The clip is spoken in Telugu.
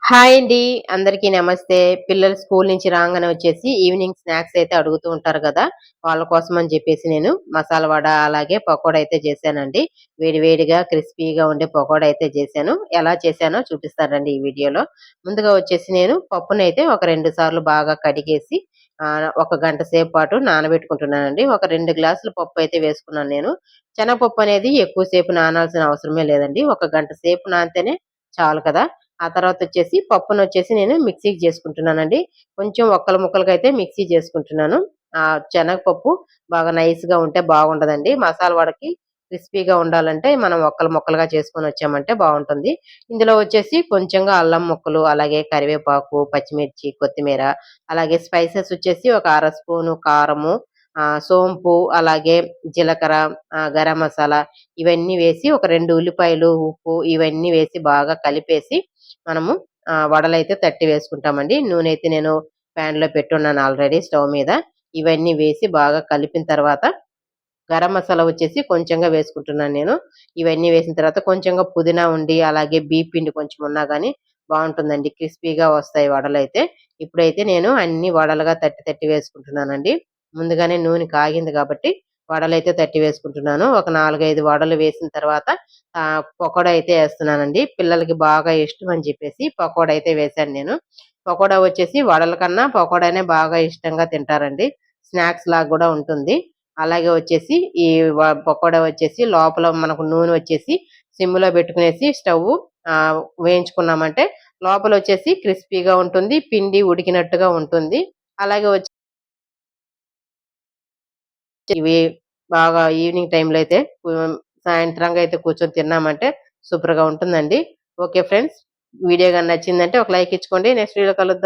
హాయ్ అండి. అందరికీ నమస్తే. పిల్లలు స్కూల్ నుంచి రాంగానే వచ్చేసి ఈవినింగ్ స్నాక్స్ అయితే అడుగుతూ ఉంటారు గదా! వాళ్ళ కోసం అని చెప్పేసి నేను మసాలా వడ, అలాగే పకోడా అయితే చేశానండి. వేడి వేడిగా క్రిస్పీగా ఉండే పకోడా అయితే చేశాను. ఎలా చేశానో చూపిస్తానండి ఈ వీడియోలో. ముందుగా వచ్చేసి నేను పప్పునైతే ఒక 2 సార్లు బాగా కడిగేసి ఒక గంట సేపు పాటు నానబెట్టుకుంటున్నానండి. ఒక 2 గ్లాసుల పప్పు అయితే వేసుకున్నాను నేను. శనగపప్పు అనేది ఎక్కువ సేపు నానాల్సిన అవసరమే లేదండి. ఒక గంట సేపు నానితేనే చాలు కదా! ఆ తర్వాతొచ్చేసి పప్పునొచ్చేసి నేను మిక్సీకి జేసుకుంటున్నానండి. కొంచెం ఒక్కలు ముక్కలుగా అయితే మిక్సీ జేసుకుంటున్నాను. శనగపప్పు బాగా నైస్‌గా ఉంటే బాగుండదండి. మసాలా వడకి క్రిస్పీగా ఉండాలంటే మనం ఒక్కలు ముక్కలుగా చేసుకొనొచ్చామంటే బావుంటుంది. ఇందులో వచ్చేసి కొంచెంగా అల్లం ముక్కలు, అలాగే కరివేపాకు, పచ్చిమిర్చి, కొత్తిమీర, అలాగే స్పైసెస్ వచ్చేసి ఒక అర స్పూను కారము, సోంపు, అలాగే జీలకర్ర, గరం మసాలా ఇవన్నీ వేసి ఒక 2 ఉల్లిపాయలు, ఉప్పు ఇవన్నీ వేసి బాగా కలిపేసి మనము వడలైతే తట్టి వేసుకుంటామండి. నూనెయితే నేను ప్యాన్‌లో పెట్టున్నాను ఆల్రెడీ స్టవ్ మీద. ఇవన్నీ వేసి బాగా కలిపిన తర్వాత గరం మసాలా వచ్చేసి కొంచెంగా వేసుకుంటున్నాను నేను. ఇవన్నీ వేసిన తర్వాత కొంచెంగా పుదీనా ఉండి, అలాగే బియ్య పిండి కొంచెం ఉన్నా గాని బావుంటుందండి. క్రిస్పీగా వస్తాయి వడలైతే. ఇప్పుడైతే నేను అన్ని వడలుగా తట్టి తట్టి వేసుకుంటున్నానండి. ముందుగానే నూనె కాగింది కాబట్టి వడలైతే తట్టి వేసుకుంటున్నాను. ఒక 4, 5 వడలు వేసిన తర్వాత పకోడా అయితే ఏస్తున్నానండి. పిల్లలకి బాగా ఇష్టం అని చెప్పేసి పకోడా అయితే వేశాను నేను. పకోడా వచ్చేసి వడల కన్నా పకోడానే బాగా ఇష్టంగా తింటారండి. స్నాక్స్ లాగా గూడా ఉంటుంది. అలాగే వచ్చేసి ఈ పకోడా వచ్చేసి లోపల మనకు నూనె వచ్చేసి సిమ్‌లో పెట్టుకునేసి స్టవ్వు వేయించుకున్నామంటే లోపలొచ్చేసి క్రిస్పీగా ఉంటుంది. పిండి ఉడికినట్టుగా ఉంటుంది. అలాగే ఇవి బాగా ఈవినింగ్ టైమ్‌లో అయితే సాయంత్రంగా అయితే కూర్చొని తిన్నామంటే సూపర్‌గా ఉంటుందండి. Okay friends. వీడియో గాని నచ్చిందంటే ఒక లైక్ ఇచ్చుకోండి. నెక్స్ట్ వీడియోలో కలుద్దాం.